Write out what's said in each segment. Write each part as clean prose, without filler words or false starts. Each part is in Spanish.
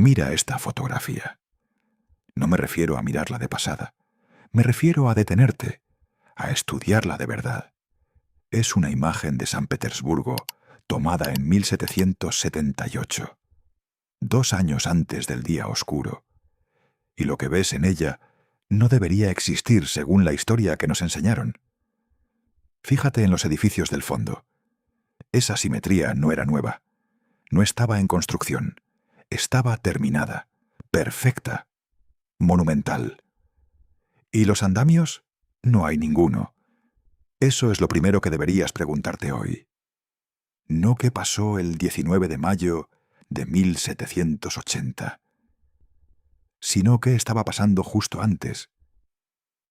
Mira esta fotografía. No me refiero a mirarla de pasada. Me refiero a detenerte, a estudiarla de verdad. Es una imagen de San Petersburgo tomada en 1778, 2 años antes del día oscuro. Y lo que ves en ella no debería existir según la historia que nos enseñaron. Fíjate en los edificios del fondo. Esa simetría no era nueva. No estaba en construcción. Estaba terminada, perfecta, monumental. ¿Y los andamios? No hay ninguno. Eso es lo primero que deberías preguntarte hoy. No qué pasó el 19 de mayo de 1780, sino qué estaba pasando justo antes.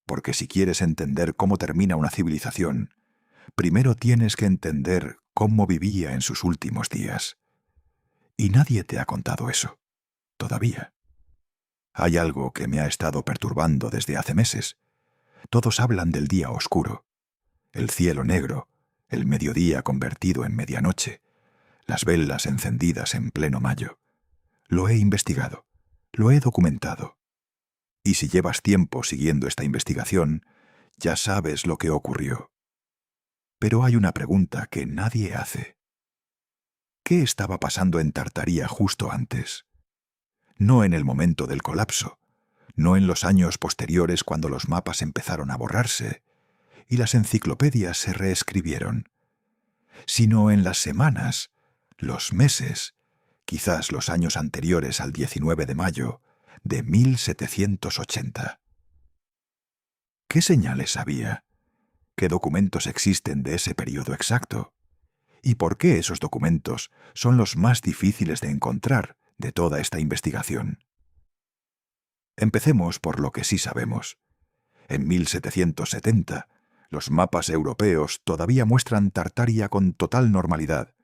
Porque si quieres entender cómo termina una civilización, primero tienes que entender cómo vivía en sus últimos días. Y nadie te ha contado eso, todavía. Hay algo que me ha estado perturbando desde hace meses. Todos hablan del día oscuro, el cielo negro, el mediodía convertido en medianoche, las velas encendidas en pleno mayo. Lo he investigado, lo he documentado. Y si llevas tiempo siguiendo esta investigación, ya sabes lo que ocurrió. Pero hay una pregunta que nadie hace. ¿Qué estaba pasando en Tartaria justo antes? No en el momento del colapso, no en los años posteriores cuando los mapas empezaron a borrarse y las enciclopedias se reescribieron, sino en las semanas, los meses, quizás los años anteriores al 19 de mayo de 1780. ¿Qué señales había? ¿Qué documentos existen de ese periodo exacto? ¿Y por qué esos documentos son los más difíciles de encontrar de toda esta investigación? Empecemos por lo que sí sabemos. En 1770, los mapas europeos todavía muestran Tartaria con total normalidad.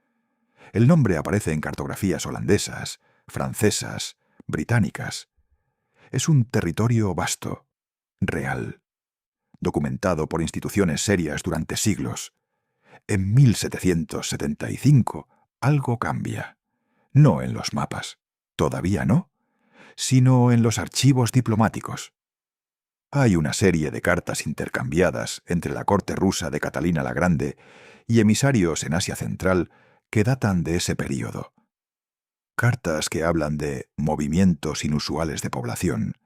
El nombre aparece en cartografías holandesas, francesas, británicas. Es un territorio vasto, real, documentado por instituciones serias durante siglos. En 1775 algo cambia. No en los mapas, todavía no, sino en los archivos diplomáticos. Hay una serie de cartas intercambiadas entre la corte rusa de Catalina la Grande y emisarios en Asia Central que datan de ese período. Cartas que hablan de movimientos inusuales de población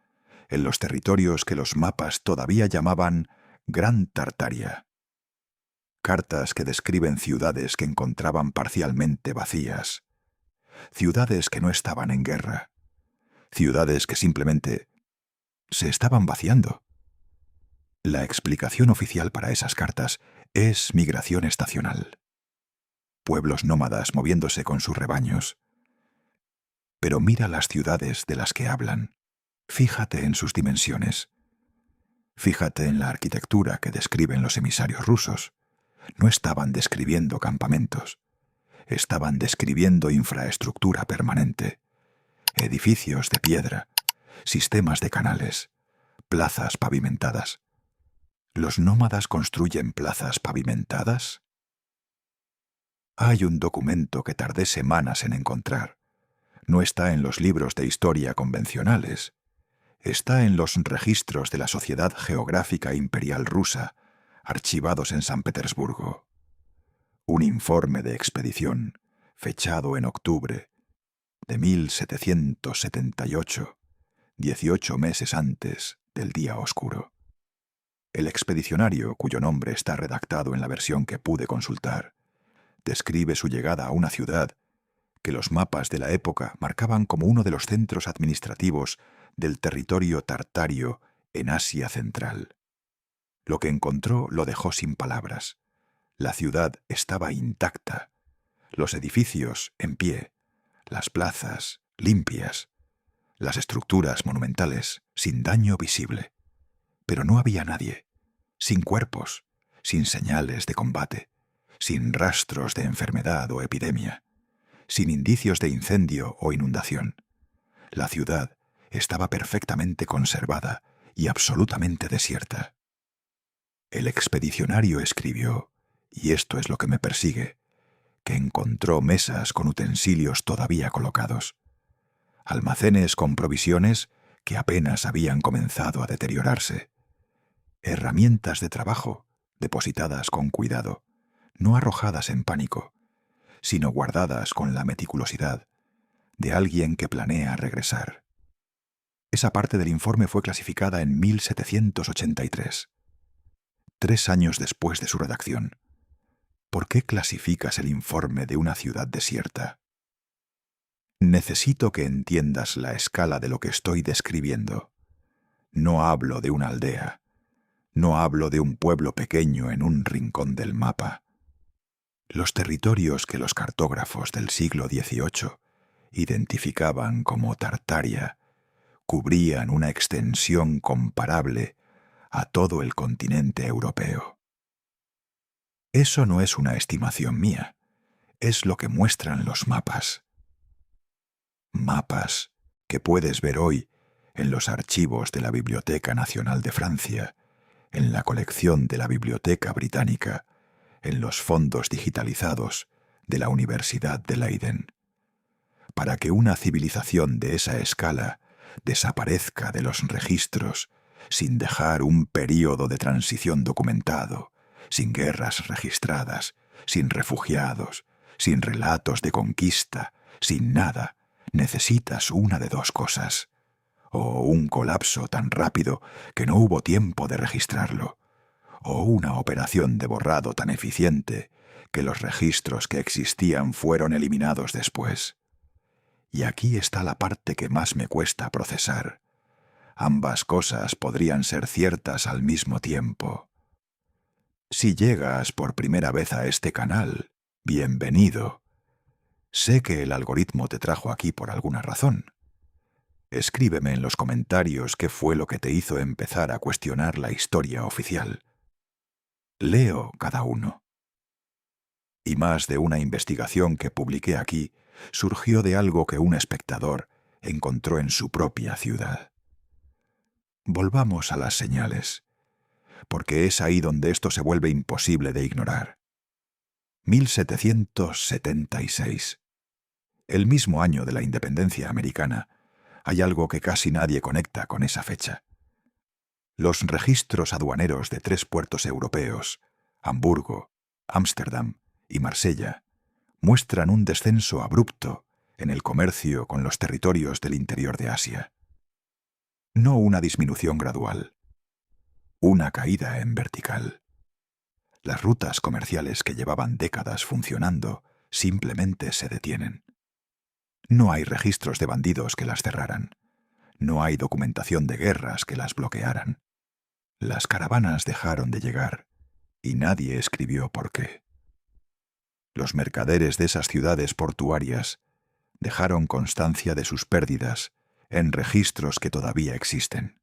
en los territorios que los mapas todavía llamaban Gran Tartaria. Cartas que describen ciudades que encontraban parcialmente vacías, ciudades que no estaban en guerra, ciudades que simplemente se estaban vaciando. La explicación oficial para esas cartas es migración estacional. Pueblos nómadas moviéndose con sus rebaños. Pero mira las ciudades de las que hablan. Fíjate en sus dimensiones. Fíjate en la arquitectura que describen los emisarios rusos. No estaban describiendo campamentos. Estaban describiendo infraestructura permanente. Edificios de piedra, sistemas de canales, plazas pavimentadas. ¿Los nómadas construyen plazas pavimentadas? Hay un documento que tardé semanas en encontrar. No está en los libros de historia convencionales. Está en los registros de la Sociedad Geográfica Imperial Rusa, archivados en San Petersburgo. Un informe de expedición, fechado en octubre de 1778, 18 meses antes del día oscuro. El expedicionario, cuyo nombre está redactado en la versión que pude consultar, describe su llegada a una ciudad que los mapas de la época marcaban como uno de los centros administrativos del territorio tartario en Asia Central. Lo que encontró lo dejó sin palabras. La ciudad estaba intacta, los edificios en pie, las plazas limpias, las estructuras monumentales sin daño visible. Pero no había nadie, sin cuerpos, sin señales de combate, sin rastros de enfermedad o epidemia, sin indicios de incendio o inundación. La ciudad estaba perfectamente conservada y absolutamente desierta. El expedicionario escribió, y esto es lo que me persigue, que encontró mesas con utensilios todavía colocados. almacenes con provisiones que apenas habían comenzado a deteriorarse, herramientas de trabajo depositadas con cuidado, no arrojadas en pánico, sino guardadas con la meticulosidad de alguien que planea regresar. Esa parte del informe fue clasificada en 1783, 3 años después de su redacción. ¿Por qué clasificas el informe de una ciudad desierta? Necesito que entiendas la escala de lo que estoy describiendo. No hablo de una aldea. No hablo de un pueblo pequeño en un rincón del mapa. Los territorios que los cartógrafos del siglo XVIII identificaban como Tartaria cubrían una extensión comparable a todo el continente europeo. Eso no es una estimación mía, es lo que muestran los mapas. Mapas que puedes ver hoy en los archivos de la Biblioteca Nacional de Francia, en la colección de la Biblioteca Británica, en los fondos digitalizados de la Universidad de Leiden. Para que una civilización de esa escala desaparezca de los registros sin dejar un período de transición documentado, sin guerras registradas, sin refugiados, sin relatos de conquista, sin nada, necesitas una de dos cosas: o un colapso tan rápido que no hubo tiempo de registrarlo, o una operación de borrado tan eficiente que los registros que existían fueron eliminados después. Y aquí está la parte que más me cuesta procesar. Ambas cosas podrían ser ciertas al mismo tiempo. Si llegas por primera vez a este canal, bienvenido. Sé que el algoritmo te trajo aquí por alguna razón. Escríbeme en los comentarios qué fue lo que te hizo empezar a cuestionar la historia oficial. Leo cada uno. Y más de una investigación que publiqué aquí surgió de algo que un espectador encontró en su propia ciudad. Volvamos a las señales, porque es ahí donde esto se vuelve imposible de ignorar. 1776. El mismo año de la independencia americana, hay algo que casi nadie conecta con esa fecha. Los registros aduaneros de 3 puertos europeos, Hamburgo, Ámsterdam y Marsella, muestran un descenso abrupto en el comercio con los territorios del interior de Asia. No una disminución gradual, una caída en vertical. Las rutas comerciales que llevaban décadas funcionando simplemente se detienen. No hay registros de bandidos que las cerraran. No hay documentación de guerras que las bloquearan. Las caravanas dejaron de llegar y nadie escribió por qué. Los mercaderes de esas ciudades portuarias dejaron constancia de sus pérdidas en registros que todavía existen.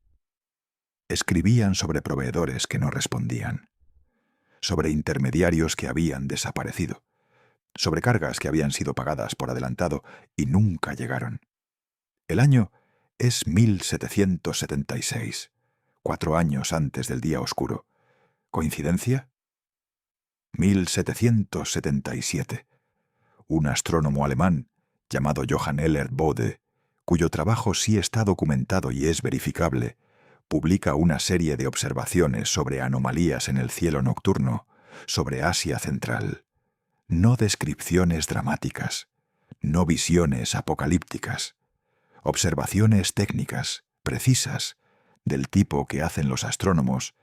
Escribían sobre proveedores que no respondían, sobre intermediarios que habían desaparecido, sobre cargas que habían sido pagadas por adelantado y nunca llegaron. El año es 1776, 4 años antes del día oscuro. ¿Coincidencia? 1777. Un astrónomo alemán llamado Johann Elert Bode, cuyo trabajo sí está documentado y es verificable, publica una serie de observaciones sobre anomalías en el cielo nocturno, sobre Asia Central. No descripciones dramáticas, no visiones apocalípticas, observaciones técnicas, precisas, del tipo que hacen los astrónomos,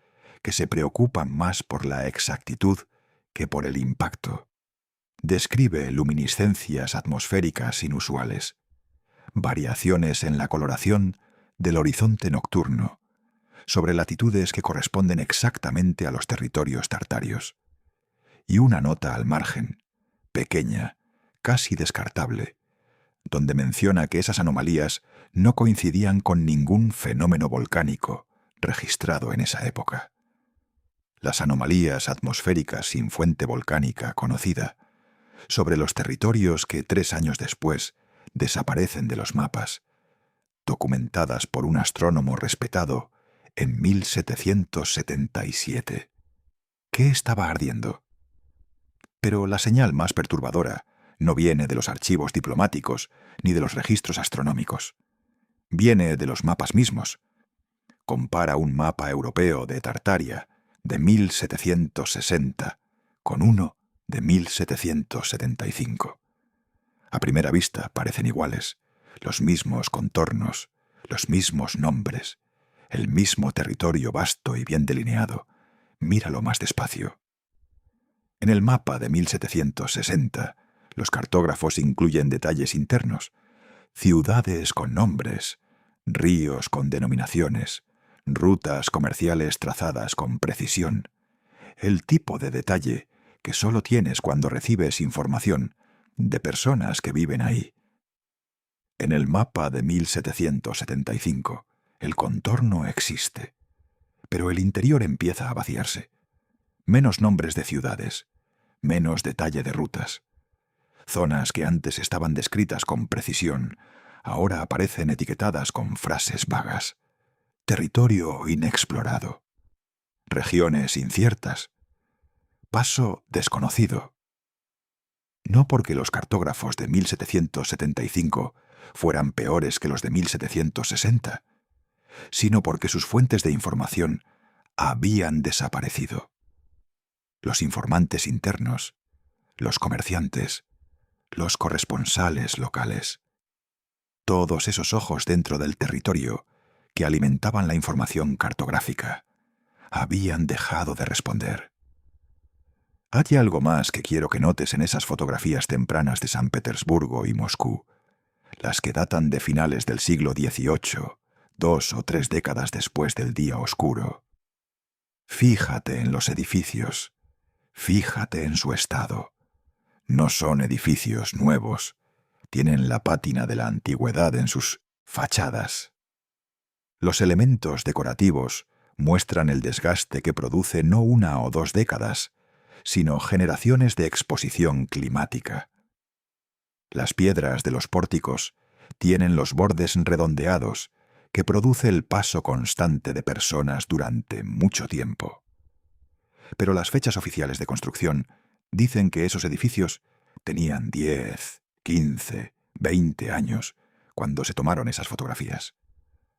que se preocupan más por la exactitud que por el impacto. Describe luminiscencias atmosféricas inusuales, variaciones en la coloración del horizonte nocturno, sobre latitudes que corresponden exactamente a los territorios tartarios, y una nota al margen, pequeña, casi descartable, donde menciona que esas anomalías no coincidían con ningún fenómeno volcánico registrado en esa época. Las anomalías atmosféricas sin fuente volcánica conocida, sobre los territorios que 3 años después desaparecen de los mapas, documentadas por un astrónomo respetado en 1777. ¿Qué estaba ardiendo? Pero la señal más perturbadora No viene de los archivos diplomáticos ni de los registros astronómicos. Viene de los mapas mismos. Compara un mapa europeo de Tartaria de 1760 con uno de 1775. A primera vista parecen iguales, los mismos contornos, los mismos nombres, el mismo territorio vasto y bien delineado. Míralo más despacio. En el mapa de 1760, los cartógrafos incluyen detalles internos, ciudades con nombres, ríos con denominaciones, rutas comerciales trazadas con precisión, el tipo de detalle que solo tienes cuando recibes información de personas que viven ahí. En el mapa de 1775, el contorno existe, pero el interior empieza a vaciarse. Menos nombres de ciudades, menos detalle de rutas. Zonas que antes estaban descritas con precisión, ahora aparecen etiquetadas con frases vagas. Territorio inexplorado. Regiones inciertas. Paso desconocido. No porque los cartógrafos de 1775 fueran peores que los de 1760, sino porque sus fuentes de información habían desaparecido. Los informantes internos, los comerciantes, los corresponsales locales. Todos esos ojos dentro del territorio que alimentaban la información cartográfica habían dejado de responder. Hay algo más que quiero que notes en esas fotografías tempranas de San Petersburgo y Moscú, las que datan de finales del siglo XVIII, 2 o 3 décadas después del día oscuro. Fíjate en los edificios, fíjate en su estado. No son edificios nuevos, tienen la pátina de la antigüedad en sus fachadas. Los elementos decorativos muestran el desgaste que produce no 1 o 2 décadas, sino generaciones de exposición climática. Las piedras de los pórticos tienen los bordes redondeados que produce el paso constante de personas durante mucho tiempo. Pero las fechas oficiales de construcción dicen que esos edificios tenían 10, 15, 20 años cuando se tomaron esas fotografías.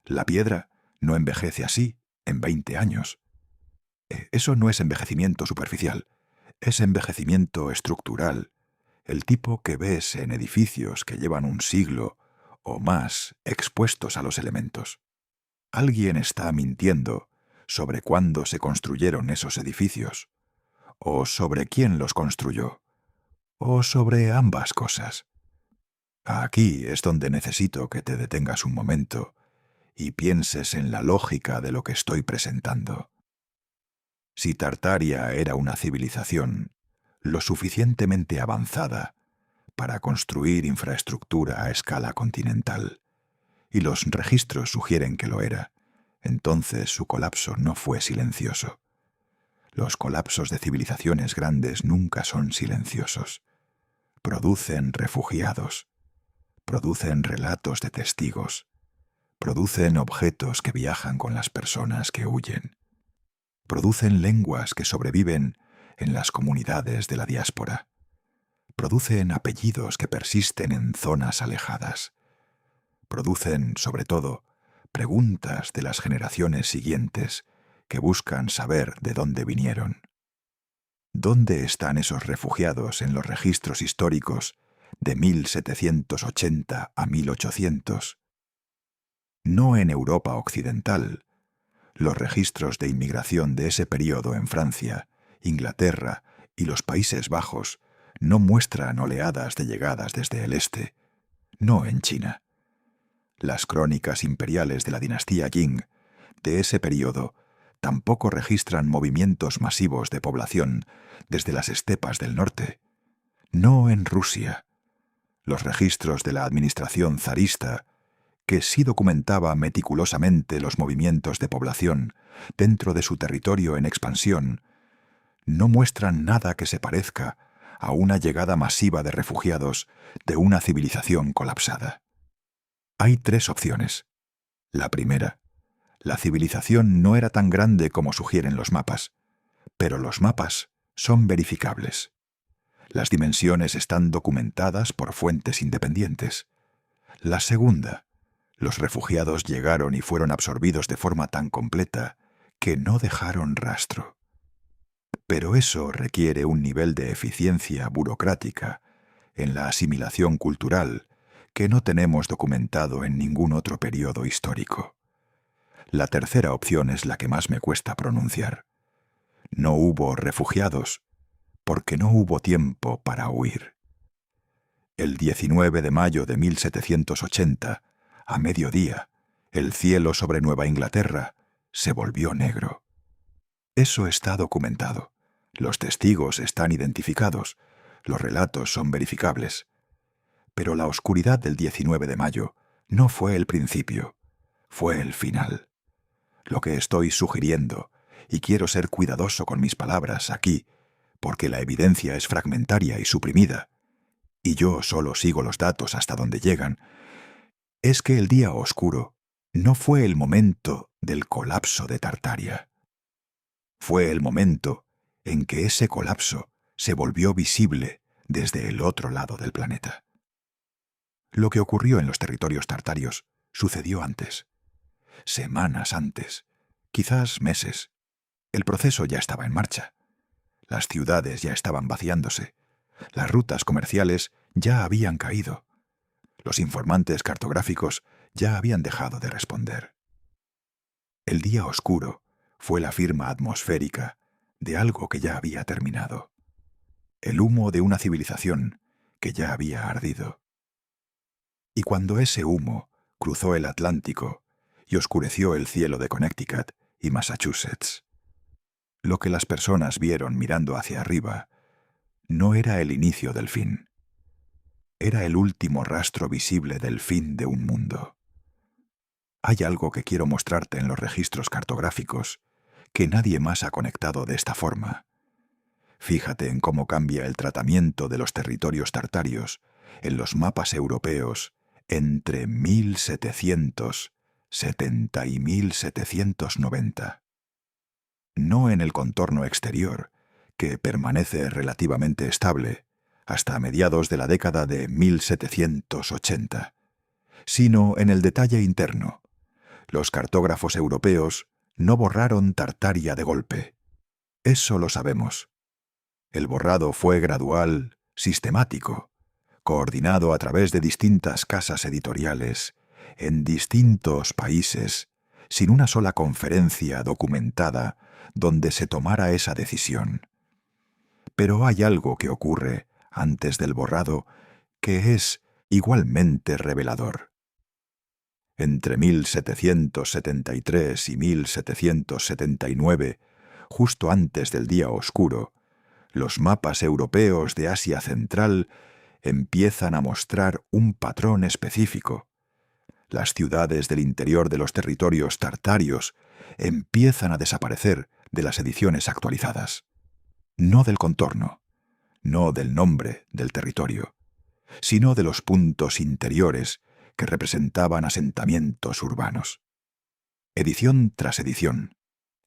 La piedra no envejece así en 20 años. Eso no es envejecimiento superficial, es envejecimiento estructural, el tipo que ves en edificios que llevan un siglo o más expuestos a los elementos. Alguien está mintiendo sobre cuándo se construyeron esos edificios, o sobre quién los construyó, o sobre ambas cosas. Aquí es donde necesito que te detengas un momento y pienses en la lógica de lo que estoy presentando. Si Tartaria era una civilización lo suficientemente avanzada para construir infraestructura a escala continental, y los registros sugieren que lo era, entonces su colapso no fue silencioso. Los colapsos de civilizaciones grandes nunca son silenciosos. Producen refugiados, producen relatos de testigos, producen objetos que viajan con las personas que huyen, producen lenguas que sobreviven en las comunidades de la diáspora, producen apellidos que persisten en zonas alejadas, producen, sobre todo, preguntas de las generaciones siguientes que buscan saber de dónde vinieron. ¿Dónde están esos refugiados en los registros históricos de 1780 a 1800? No en Europa occidental. Los registros de inmigración de ese periodo en Francia, Inglaterra y los Países Bajos no muestran oleadas de llegadas desde el este, no en China. Las crónicas imperiales de la dinastía Qing de ese periodo tampoco registran movimientos masivos de población desde las estepas del norte, no en Rusia. Los registros de la administración zarista, que sí documentaba meticulosamente los movimientos de población dentro de su territorio en expansión, no muestran nada que se parezca a una llegada masiva de refugiados de una civilización colapsada. Hay 3 opciones. La primera, la civilización no era tan grande como sugieren los mapas, pero los mapas son verificables. Las dimensiones están documentadas por fuentes independientes. La segunda, los refugiados llegaron y fueron absorbidos de forma tan completa que no dejaron rastro. Pero eso requiere un nivel de eficiencia burocrática en la asimilación cultural que no tenemos documentado en ningún otro periodo histórico. La tercera opción es la que más me cuesta pronunciar. No hubo refugiados porque no hubo tiempo para huir. El 19 de mayo de 1780, a mediodía, el cielo sobre Nueva Inglaterra se volvió negro. Eso está documentado. Los testigos están identificados. Los relatos son verificables. Pero la oscuridad del 19 de mayo no fue el principio, fue el final. Lo que estoy sugiriendo, y quiero ser cuidadoso con mis palabras aquí, porque la evidencia es fragmentaria y suprimida, y yo solo sigo los datos hasta donde llegan, es que el día oscuro no fue el momento del colapso de Tartaria. Fue el momento en que ese colapso se volvió visible desde el otro lado del planeta. Lo que ocurrió en los territorios tartarios sucedió antes, semanas antes, quizás meses. El proceso ya estaba en marcha. Las ciudades ya estaban vaciándose. Las rutas comerciales ya habían caído. Los informantes cartográficos ya habían dejado de responder. El día oscuro fue la firma atmosférica de algo que ya había terminado. El humo de una civilización que ya había ardido. Y cuando ese humo cruzó el Atlántico y oscureció el cielo de Connecticut y Massachusetts, lo que las personas vieron mirando hacia arriba no era el inicio del fin. Era el último rastro visible del fin de un mundo. Hay algo que quiero mostrarte en los registros cartográficos que nadie más ha conectado de esta forma. Fíjate en cómo cambia el tratamiento de los territorios tartarios en los mapas europeos entre 1770 y 1790. No en el contorno exterior, que permanece relativamente estable hasta mediados de la década de 1780, sino en el detalle interno. Los cartógrafos europeos no borraron Tartaria de golpe. Eso lo sabemos. El borrado fue gradual, sistemático, coordinado a través de distintas casas editoriales, en distintos países, sin una sola conferencia documentada donde se tomara esa decisión. Pero hay algo que ocurre antes del borrado que es igualmente revelador. Entre 1773 y 1779, justo antes del día oscuro, los mapas europeos de Asia Central empiezan a mostrar un patrón específico. Las ciudades del interior de los territorios tartarios empiezan a desaparecer de las ediciones actualizadas. No del contorno, no del nombre del territorio, sino de los puntos interiores que representaban asentamientos urbanos. Edición tras edición,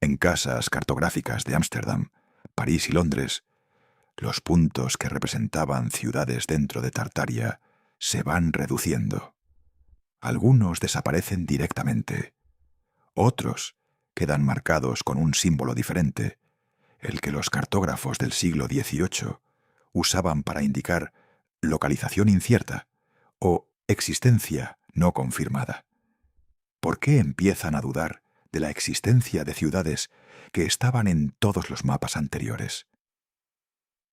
en casas cartográficas de Ámsterdam, París y Londres, los puntos que representaban ciudades dentro de Tartaria se van reduciendo. Algunos desaparecen directamente. Otros quedan marcados con un símbolo diferente, el que los cartógrafos del siglo XVIII usaban para indicar localización incierta o existencia no confirmada. ¿Por qué empiezan a dudar de la existencia de ciudades que estaban en todos los mapas anteriores?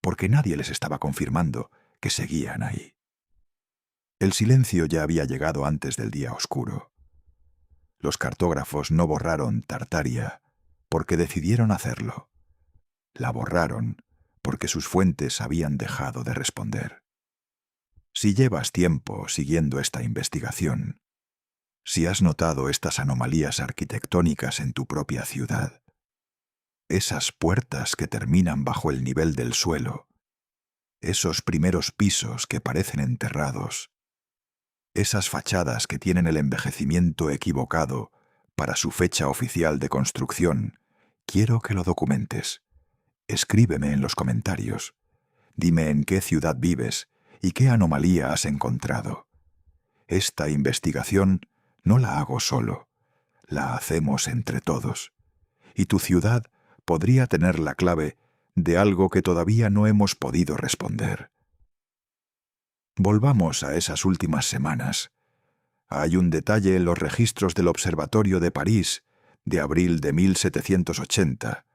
Porque nadie les estaba confirmando que seguían ahí. El silencio ya había llegado antes del día oscuro. Los cartógrafos no borraron Tartaria porque decidieron hacerlo. La borraron porque sus fuentes habían dejado de responder. Si llevas tiempo siguiendo esta investigación, si has notado estas anomalías arquitectónicas en tu propia ciudad, esas puertas que terminan bajo el nivel del suelo, esos primeros pisos que parecen enterrados, esas fachadas que tienen el envejecimiento equivocado para su fecha oficial de construcción, quiero que lo documentes. Escríbeme en los comentarios. Dime en qué ciudad vives y qué anomalía has encontrado. Esta investigación no la hago solo, la hacemos entre todos. Y tu ciudad podría tener la clave de algo que todavía no hemos podido responder. Volvamos a esas últimas semanas. Hay un detalle en los registros del Observatorio de París de abril de 1780,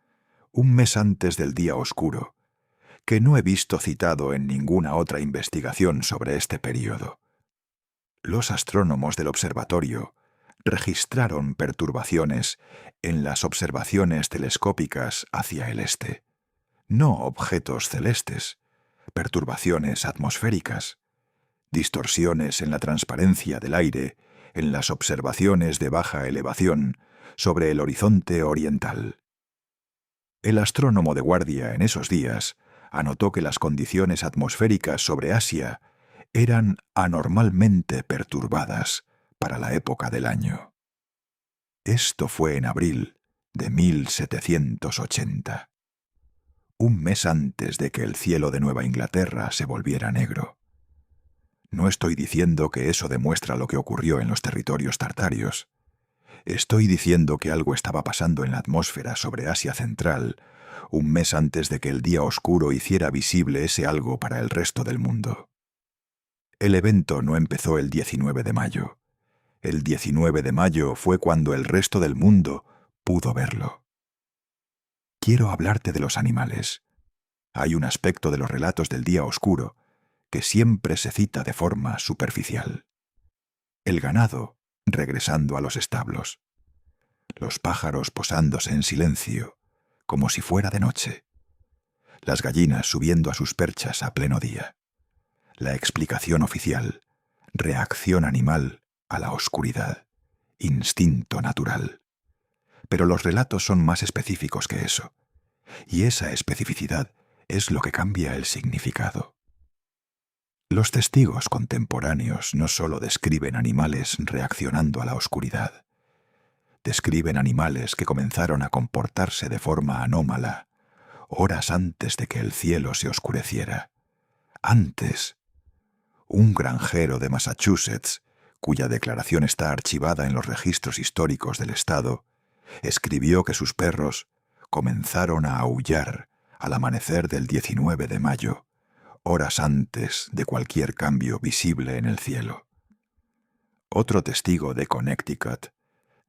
un mes antes del día oscuro, que no he visto citado en ninguna otra investigación sobre este período. Los astrónomos del observatorio registraron perturbaciones en las observaciones telescópicas hacia el este. No objetos celestes, perturbaciones atmosféricas, distorsiones en la transparencia del aire en las observaciones de baja elevación sobre el horizonte oriental. El astrónomo de guardia en esos días anotó que las condiciones atmosféricas sobre Asia eran anormalmente perturbadas para la época del año. Esto fue en abril de 1780, un mes antes de que el cielo de Nueva Inglaterra se volviera negro. No estoy diciendo que eso demuestra lo que ocurrió en los territorios tartarios. Estoy diciendo que algo estaba pasando en la atmósfera sobre Asia Central un mes antes de que el día oscuro hiciera visible ese algo para el resto del mundo. El evento no empezó el 19 de mayo. El 19 de mayo fue cuando el resto del mundo pudo verlo. Quiero hablarte de los animales. Hay un aspecto de los relatos del día oscuro que siempre se cita de forma superficial. El ganado regresando a los establos. Los pájaros posándose en silencio, como si fuera de noche. Las gallinas subiendo a sus perchas a pleno día. La explicación oficial, reacción animal a la oscuridad, instinto natural. Pero los relatos son más específicos que eso, y esa especificidad es lo que cambia el significado. Los testigos contemporáneos no solo describen animales reaccionando a la oscuridad, describen animales que comenzaron a comportarse de forma anómala horas antes de que el cielo se oscureciera. Antes, un granjero de Massachusetts, cuya declaración está archivada en los registros históricos del estado, escribió que sus perros comenzaron a aullar al amanecer del 19 de mayo, horas antes de cualquier cambio visible en el cielo. Otro testigo de Connecticut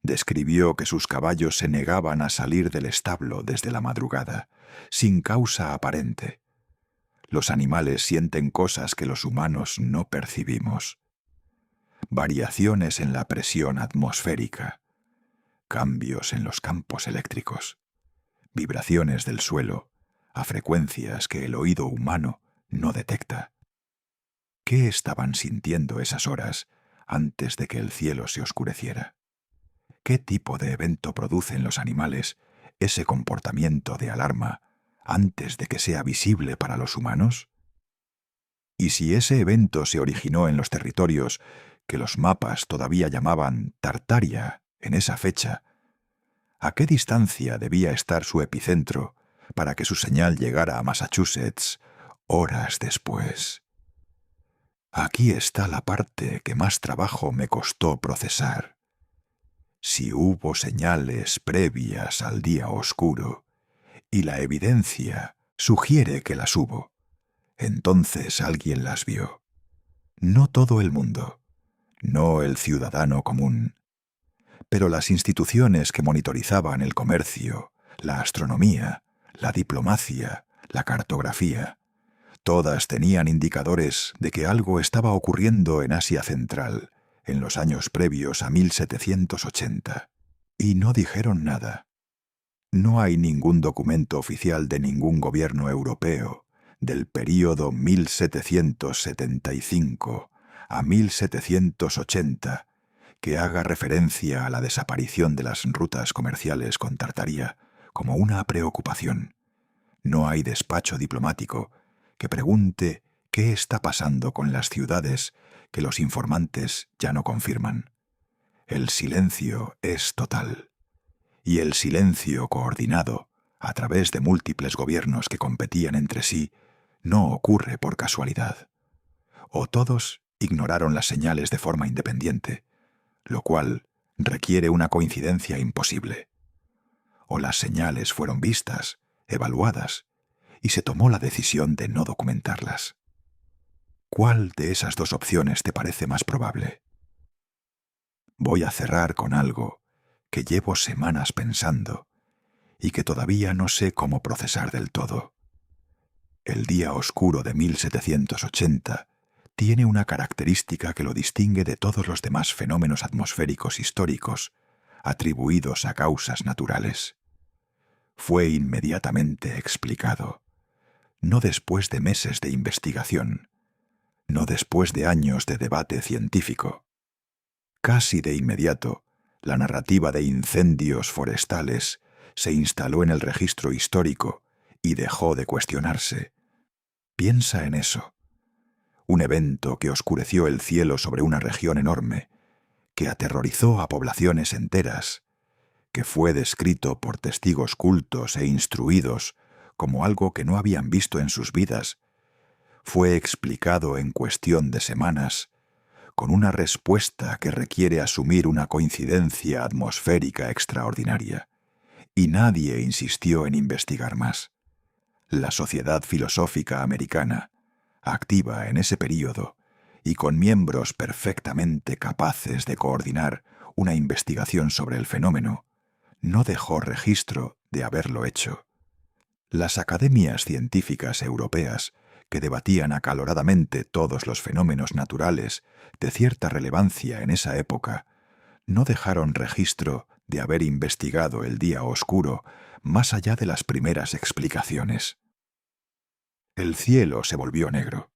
describió que sus caballos se negaban a salir del establo desde la madrugada, sin causa aparente. Los animales sienten cosas que los humanos no percibimos. Variaciones en la presión atmosférica, cambios en los campos eléctricos, vibraciones del suelo a frecuencias que el oído humano no detecta. ¿Qué estaban sintiendo esas horas antes de que el cielo se oscureciera? ¿Qué tipo de evento produce en los animales ese comportamiento de alarma antes de que sea visible para los humanos? Y si ese evento se originó en los territorios que los mapas todavía llamaban Tartaria en esa fecha, ¿a qué distancia debía estar su epicentro para que su señal llegara a Massachusetts horas después? Aquí está la parte que más trabajo me costó procesar. Si hubo señales previas al día oscuro, y la evidencia sugiere que las hubo, entonces alguien las vio. No todo el mundo, no el ciudadano común, pero las instituciones que monitorizaban el comercio, la astronomía, la diplomacia, la cartografía, todas tenían indicadores de que algo estaba ocurriendo en Asia Central en los años previos a 1780, y no dijeron nada. No hay ningún documento oficial de ningún gobierno europeo del período 1775 a 1780 que haga referencia a la desaparición de las rutas comerciales con Tartaria como una preocupación. No hay despacho diplomático que pregunte qué está pasando con las ciudades que los informantes ya no confirman. El silencio es total. Y el silencio coordinado, a través de múltiples gobiernos que competían entre sí, no ocurre por casualidad. O todos ignoraron las señales de forma independiente, lo cual requiere una coincidencia imposible. O las señales fueron vistas, evaluadas, y se tomó la decisión de no documentarlas. ¿Cuál de esas dos opciones te parece más probable? Voy a cerrar con algo que llevo semanas pensando y que todavía no sé cómo procesar del todo. El día oscuro de 1780 tiene una característica que lo distingue de todos los demás fenómenos atmosféricos históricos atribuidos a causas naturales. Fue inmediatamente explicado, no después de meses de investigación, no después de años de debate científico. Casi de inmediato, la narrativa de incendios forestales se instaló en el registro histórico y dejó de cuestionarse. Piensa en eso. Un evento que oscureció el cielo sobre una región enorme, que aterrorizó a poblaciones enteras, que fue descrito por testigos cultos e instruidos como algo que no habían visto en sus vidas, fue explicado en cuestión de semanas, con una respuesta que requiere asumir una coincidencia atmosférica extraordinaria, y nadie insistió en investigar más. La Sociedad Filosófica Americana, activa en ese período y con miembros perfectamente capaces de coordinar una investigación sobre el fenómeno, no dejó registro de haberlo hecho. Las academias científicas europeas, que debatían acaloradamente todos los fenómenos naturales de cierta relevancia en esa época, no dejaron registro de haber investigado el día oscuro más allá de las primeras explicaciones. El cielo se volvió negro.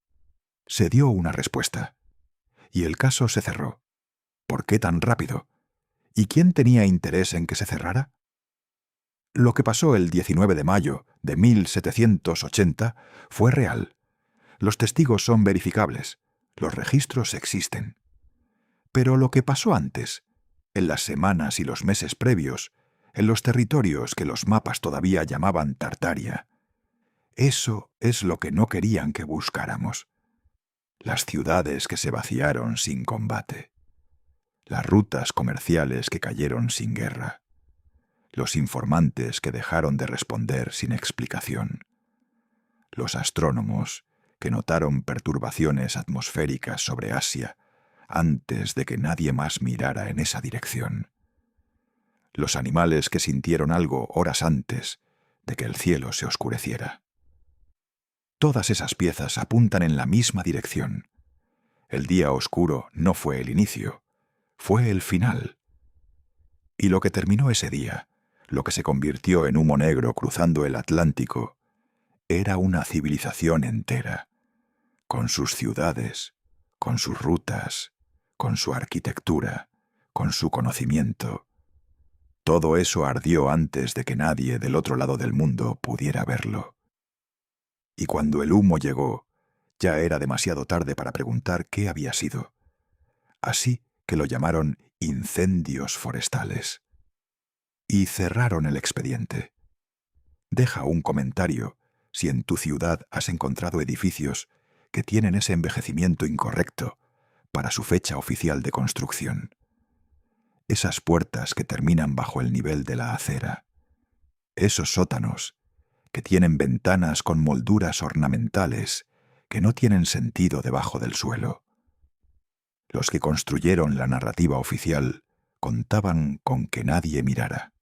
Se dio una respuesta. Y el caso se cerró. ¿Por qué tan rápido? ¿Y quién tenía interés en que se cerrara? Lo que pasó el 19 de mayo de 1780 fue real. Los testigos son verificables. Los registros existen. Pero lo que pasó antes, en las semanas y los meses previos, en los territorios que los mapas todavía llamaban Tartaria, eso es lo que no querían que buscáramos. Las ciudades que se vaciaron sin combate, las rutas comerciales que cayeron sin guerra, los informantes que dejaron de responder sin explicación, los astrónomos que notaron perturbaciones atmosféricas sobre Asia antes de que nadie más mirara en esa dirección, los animales que sintieron algo horas antes de que el cielo se oscureciera. Todas esas piezas apuntan en la misma dirección. El día oscuro no fue el inicio, fue el final. Y lo que terminó ese día, lo que se convirtió en humo negro cruzando el Atlántico, era una civilización entera, con sus ciudades, con sus rutas, con su arquitectura, con su conocimiento. Todo eso ardió antes de que nadie del otro lado del mundo pudiera verlo. Y cuando el humo llegó, ya era demasiado tarde para preguntar qué había sido. Así que lo llamaron incendios forestales. Y cerraron el expediente. Deja un comentario si en tu ciudad has encontrado edificios que tienen ese envejecimiento incorrecto para su fecha oficial de construcción. Esas puertas que terminan bajo el nivel de la acera. Esos sótanos que tienen ventanas con molduras ornamentales que no tienen sentido debajo del suelo. Los que construyeron la narrativa oficial contaban con que nadie mirara.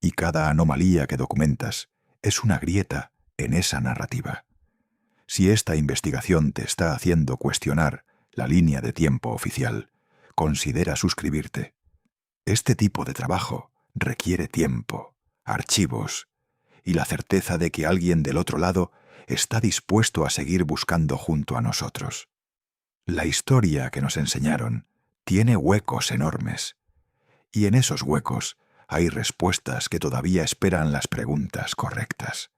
Y cada anomalía que documentas es una grieta en esa narrativa. Si esta investigación te está haciendo cuestionar la línea de tiempo oficial, considera suscribirte. Este tipo de trabajo requiere tiempo, archivos y la certeza de que alguien del otro lado está dispuesto a seguir buscando junto a nosotros. La historia que nos enseñaron tiene huecos enormes, y en esos huecos hay respuestas que todavía esperan las preguntas correctas.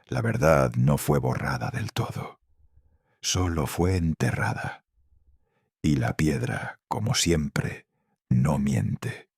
La verdad no fue borrada del todo, solo fue enterrada. Y la piedra, como siempre, no miente.